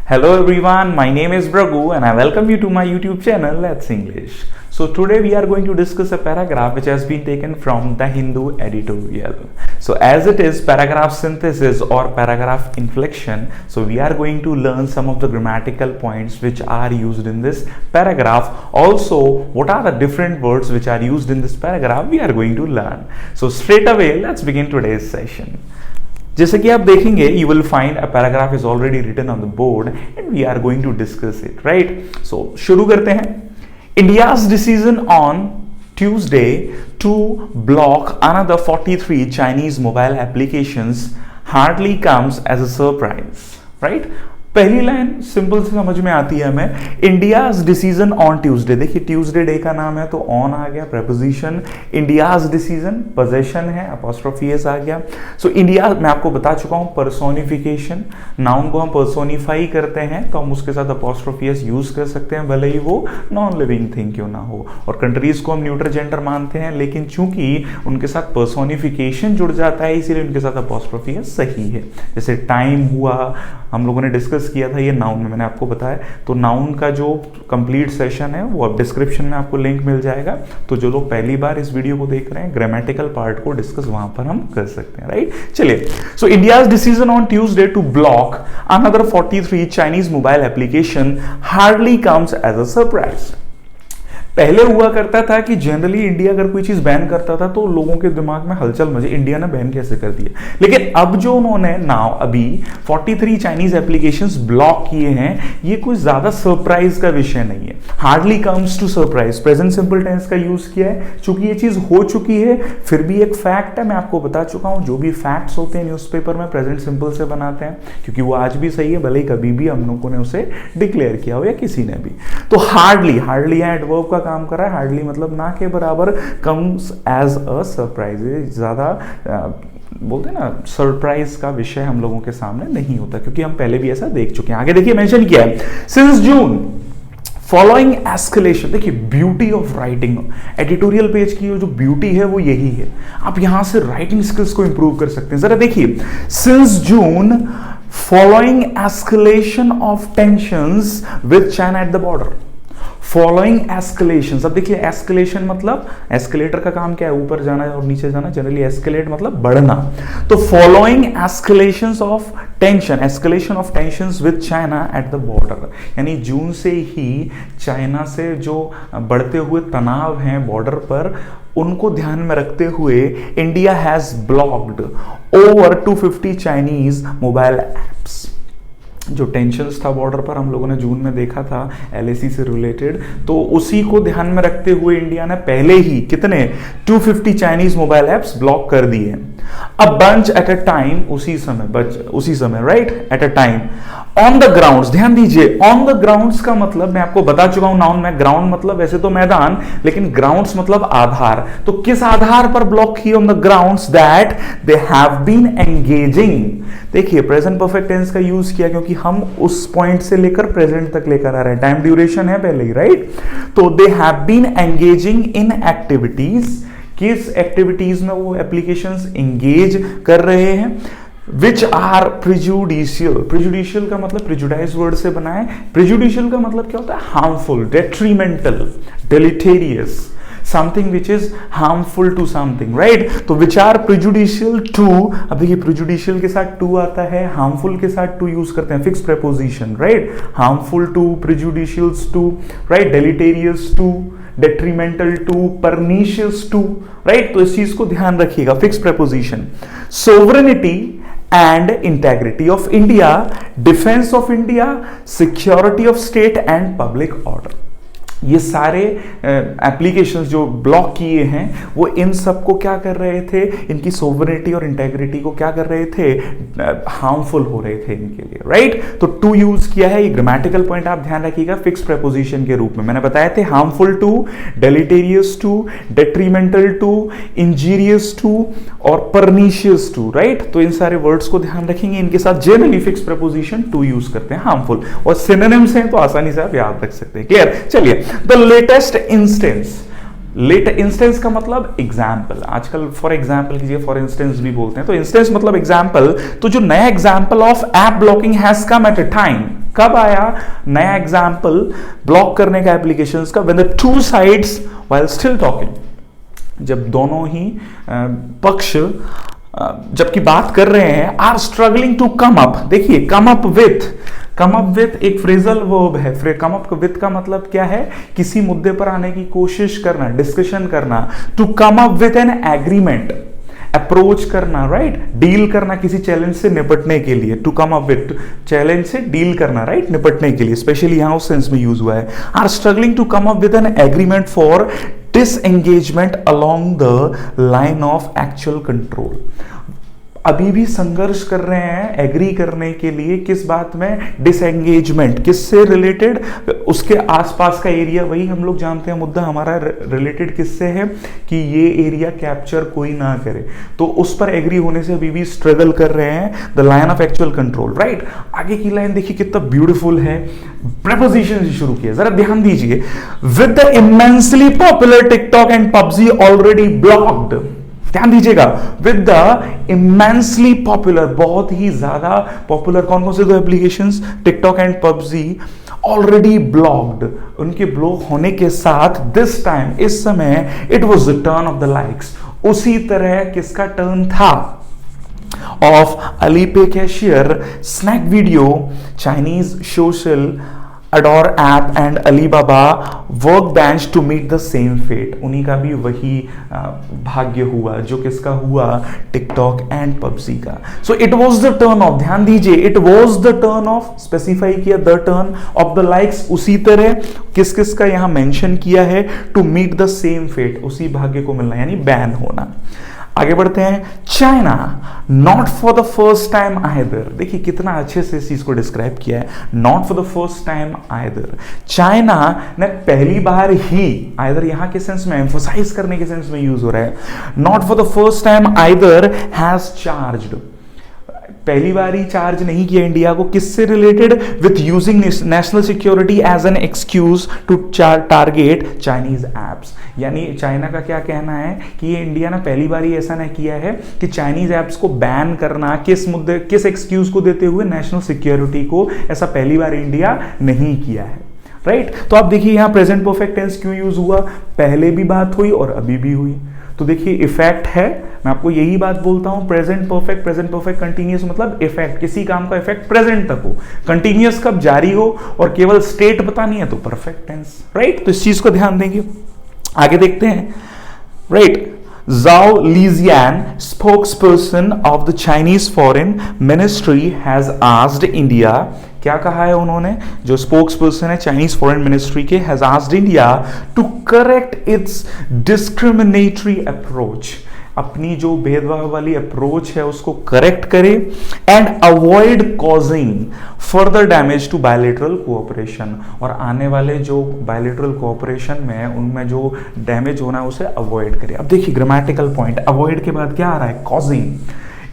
Hello everyone, my name is Bragu and I welcome you to my YouTube channel Let's English. So today we are going to discuss a paragraph which has been taken from the Hindu editorial. So as it is paragraph synthesis or paragraph inflection, so we are going to learn some of the grammatical points which are used in this paragraph. Also, what are the different words which are used in this paragraph we are going to learn. So straight away let's begin today's session. जैसे कि आप देखेंगे you will find a paragraph is already written on the board and we are going to discuss it, right? So शुरू करते हैं. India's decision on Tuesday to block another 43 Chinese mobile applications hardly comes as a surprise, right? पहली line simple से समझ में आती है हमें. India's decision on Tuesday. देखिए ट्यूसडे डे का नाम है तो ऑन आ गया प्रेपोजिशन. इंडियाज डिसीजन पोजेशन है, अपोस्ट्रोफी एस आ गया. सो इंडिया मैं आपको बता चुका हूं पर्सोनिफिकेशन. नाउन को हम पर्सोनिफाई करते हैं तो हम उसके साथ अपोस्ट्रोफी एस यूज कर सकते हैं भले ही वो नॉन लिविंग थिंग क्यों ना हो. और कंट्रीज को हम न्यूट्रल जेंडर मानते हैं लेकिन चूंकि उनके साथ पर्सोनिफिकेशन जुड़ जाता है इसीलिए उनके साथ अपोस्ट्रोफी एस सही है. जैसे टाइम हुआ, हम लोगों ने डिस्कस किया था ये नाउन में, मैंने आपको बताया. तो नाउन का जो कंप्लीट सेशन है वो अब डिस्क्रिप्शन में आपको लिंक मिल जाएगा. तो जो लोग पहली बार इस वीडियो को देख रहे हैं ग्रामेटिकल पार्ट को डिस्कस वहां पर हम कर सकते हैं, राइट. चलिए. So India's decision on Tuesday to block another 43 Chinese mobile application hardly comes as a surprise. पहले हुआ करता था कि जनरली इंडिया अगर कोई चीज बैन करता था तो लोगों के दिमाग में हलचल मचे, इंडिया ने बैन कैसे कर दिया. लेकिन अब जो उन्होंने अभी 43 चाइनीज एप्लीकेशंस ब्लॉक किए हैं ये कोई ज्यादा सरप्राइज का विषय नहीं है. Hardly comes to surprise. Present simple tense का यूज किया है चूंकि ये चीज हो चुकी है. फिर भी एक फैक्ट है, मैं आपको बता चुका हूं जो भी फैक्ट्स होते हैं न्यूज़पेपर में प्रेजेंट सिंपल से बनाते हैं क्योंकि वो आज भी सही है भले ही कभी भी हम लोगों ने उसे डिक्लेयर किया हो या किसी ने भी. तो हार्डली एडवर्ब का काम कर रहा है. हार्डली मतलब ना के बराबर, कम्स एज अ सरप्राइज. ज्यादा बोलते हैं ना सरप्राइज का विषय हम लोगों के सामने नहीं होता क्योंकि हम पहले भी ऐसा देख चुके हैं. आगे देखिए मेंशन किया है सिंस जून फॉलोइंग एस्केलेशन. देखिए beauty of writing, editorial page की जो ब्यूटी है वो यही है. आप यहां से राइटिंग स्किल्स को इंप्रूव कर सकते हैं. जरा देखिए since June following escalation of tensions with China at the border. Following escalation. अब देखिए एस्केलेशन मतलब एस्केलेटर का काम क्या है, ऊपर जाना और नीचे जाना. जनरली एस्केलेट मतलब बढ़ना. तो following escalations of tension, escalation of tensions with China at the border. यानी जून से ही चाइना से जो बढ़ते हुए तनाव हैं बॉर्डर पर उनको ध्यान में रखते हुए India has blocked over 250 Chinese mobile apps. जो टेंशन्स था बॉर्डर पर हम लोगों ने जून में देखा था एलएसी से रिलेटेड, तो उसी को ध्यान में रखते हुए इंडिया ने पहले ही कितने 250 चाइनीज मोबाइल एप्स ब्लॉक कर दिए. A bunch eight a time, उसी समय right, eight a time. On the grounds, ध्यान दीजिए ऑन द ग्राउंड्स का मतलब मैं आपको बता चुका हूं नाउन में. ग्राउंड मतलब वैसे तो मैदान लेकिन ग्राउंड्स मतलब आधार. तो किस आधार पर ब्लॉक किए? On the grounds that they have been engaging. देखिए प्रेजेंट परफेक्ट टेंस का यूज किया क्योंकि हम उस पॉइंट से लेकर प्रेजेंट तक लेकर आ रहे हैं. टाइम ड्यूरेशन है पहले ही, राइट. तो they have been engaging in activities. किस एक्टिविटीज में वो एप्लीकेशंस एंगेज कर रहे हैं? Which are प्रिजुडिशियल. प्रिजुडिशियल का मतलब प्रिजुडाइज वर्ड से बना है. प्रिजुडिशियल का मतलब क्या होता है? Harmful, detrimental, deleterious, something which is harmful to something, right. तो विच आर प्रिजुडिशियल टू. अब देखिए प्रिजुडिशियल के साथ टू आता है, हार्मफुल के साथ टू यूज करते हैं, fix preposition, right. Harmful to, prejudicials to, right, deleterious to, detrimental to, pernicious to, right. तो इस चीज को ध्यान रखिएगा, fix preposition. Sovereignty and integrity of India, defense of India, security of state and public order. ये सारे applications जो block किए हैं वो इन सब को क्या कर रहे थे? इनकी सोवरेनिटी और इंटेग्रिटी को क्या कर रहे थे? हार्मफुल हो रहे थे इनके लिए, राइट. तो टू यूज किया है. ये ग्रामेटिकल पॉइंट आप ध्यान रखिएगा फिक्स प्रेपोजिशन के रूप में. मैंने बताया थे harmful to, deleterious to, detrimental to, injurious to और परनीशियस टू, राइट. तो इन सारे वर्ड्स को ध्यान रखेंगे. इनके साथ generally fix preposition to use करते हैं, हार्मफुल. और सिनोनिम्स हैं तो आसानी से आप याद रख सकते हैं. क्लियर. चलिए. The latest instance late instance का मतलब एग्जाम्पल, आजकल फॉर एग्जाम्पल कीजिए, फॉर इंस्टेंस भी बोलते हैं, तो इंस्टेंस मतलब एग्जाम्पल। तो जो नया example of app blocking has come at a time, कब आया नया एग्जाम्पल ब्लॉक करने का एप्लीकेशंस का? When the two sides while still talking, जब दोनों ही पक्ष जबकि बात कर रहे हैं, are struggling to come up. देखिए कम अप विथ एक फ्रेजल वर्ब है। कम अप विथ का मतलब क्या है? किसी मुद्दे पर आने की कोशिश करना, डिस्कशन करना। To come up with an agreement, approach करना, राइट, डील करना किसी चैलेंज से निपटने के लिए। To come up with, challenge से डील करना, राइट, निपटने के लिए, स्पेशली यहां उस सेंस में यूज हुआ है। Are struggling to come up with an agreement for disengagement along the line of actual control. अभी भी संघर्ष कर रहे हैं एग्री करने के लिए, किस बात में? डिसएंगेजमेंट, किससे रिलेटेड? उसके आसपास का एरिया, वही हम लोग जानते हैं मुद्दा हमारा रिलेटेड किससे है कि ये एरिया कैप्चर कोई ना करे, तो उस पर एग्री होने से अभी भी स्ट्रगल कर रहे हैं, the line of actual control, right. आगे की लाइन देखिए कितना ब्यूटीफुल है, प्रेपोजिशन से शुरू किया, जरा ध्यान दीजिए। With the immensely popular TikTok and PUBG already blocked, ध्यान दीजिएगा, विद द इमेंसली पॉपुलर, बहुत ही ज्यादा पॉपुलर कौन कौन से दो applications? TikTok and PUBG already blocked, उनके ब्लॉक होने के साथ दिस टाइम, इस समय, it was the turn of the likes, उसी तरह किसका टर्न था? Of Alipay Cashier Snack Video, Chinese social adore app and Alibaba Workbench to meet the same fate. उन्हीं का भी वही भाग्य हुआ जो किसका हुआ? टिकटॉक एंड पबजी का। So it was the turn of, ध्यान दीजिए, it was the turn of, specify किया the turn of the likes, उसी तरह किस किस का यहां मेंशन किया है? To meet the same fate, उसी भाग्य को मिलना, यानी बैन होना। आगे बढ़ते हैं। China not for the first time either, देखिए कितना अच्छे से इस चीज को डिस्क्राइब किया है, not for the first time either, China ने पहली बार ही, आइदर यहां के सेंस में, एम्फोसाइज करने के सेंस में यूज हो रहा है, not for the first time either has charged, पहली बार ही चार्ज नहीं किया इंडिया को, किससे related? With using national security as an excuse to target Chinese apps. यानी चाइना का क्या कहना है कि ये इंडिया ना पहली बार ही ऐसा नहीं किया है कि चाइनीज एप्स को बैन करना, किस मुद्दे, किस एक्सक्यूज को देते हुए? नेशनल सिक्योरिटी को, ऐसा पहली बार इंडिया नहीं किया है, राइट। तो आप देखिए यहां प्रेजेंट परफेक्ट टेंस क्यों यूज हुआ? पहले भी बात हुई और अभी भी हुई, तो देखिए इफेक्ट है, मैं आपको यही बात बोलता हूं, प्रेजेंट परफेक्ट कंटीन्यूअस मतलब इफेक्ट, किसी काम का इफेक्ट प्रेजेंट तक हो, कंटीन्यूअस कब जारी हो और केवल स्टेट बतानी है तो परफेक्ट टेंस, राइट। तो इस चीज को ध्यान देंगे। आगे देखते हैं, right. Zhao Lijian, spokesperson of the Chinese Foreign Ministry, has asked India, क्या कहा है उन्होंने? जो स्पोक्स पर्सन है चाइनीज फॉरेन मिनिस्ट्री के, has asked India to correct its discriminatory approach, अपनी जो भेदभाव वाली अप्रोच है उसको करेक्ट करे, and avoid causing further damage to bilateral cooperation, और आने वाले जो बायलैटरल कोऑपरेशन में उनमें जो डैमेज होना है उसे अवॉइड करे। अब देखिए ग्रामेटिकल पॉइंट, अवॉइड के बाद क्या आ रहा है? कॉजिंग।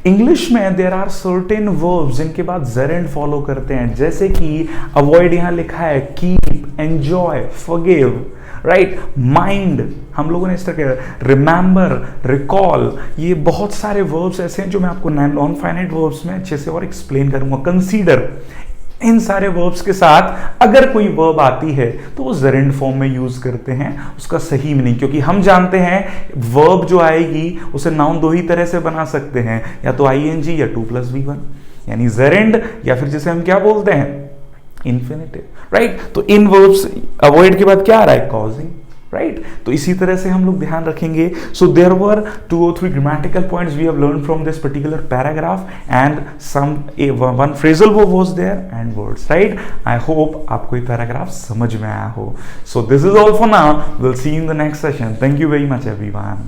इंग्लिश में देर आर सर्टेन वर्ब्स जिनके बाद जेरेंड फॉलो करते हैं, जैसे कि अवॉइड यहां लिखा है, keep, enjoy, forgive, right, mind, हम लोगों ने इस तरह, रिमेंबर, रिकॉल, ये बहुत सारे वर्ब्स ऐसे हैं जो मैं आपको नॉन फाइनाइट वर्ब्स में अच्छे से और एक्सप्लेन करूंगा। कंसीडर, इन सारे वर्ब्स के साथ अगर कोई वर्ब आती है तो वो जेरेंड फॉर्म में यूज करते हैं उसका सही मीनिंग, क्योंकि हम जानते हैं वर्ब जो आएगी उसे नाउन दो ही तरह से बना सकते हैं, या तो आईएनजी या 2+V1, यानी जेरेंड, या फिर जिसे हम क्या बोलते हैं? Infinitive, right. तो इन वर्ब्स अवॉइड के बाद क्या आ रहा है? Causing, right. तो इसी तरह से हम लोग ध्यान रखेंगे। So there were 2 or 3 grammatical points we have learned from this particular paragraph, and one phrasal verb was there and words, right? I hope आपको ये paragraph समझ में आया हो। So this is all for now. We'll see you in the next session. Thank you very much everyone.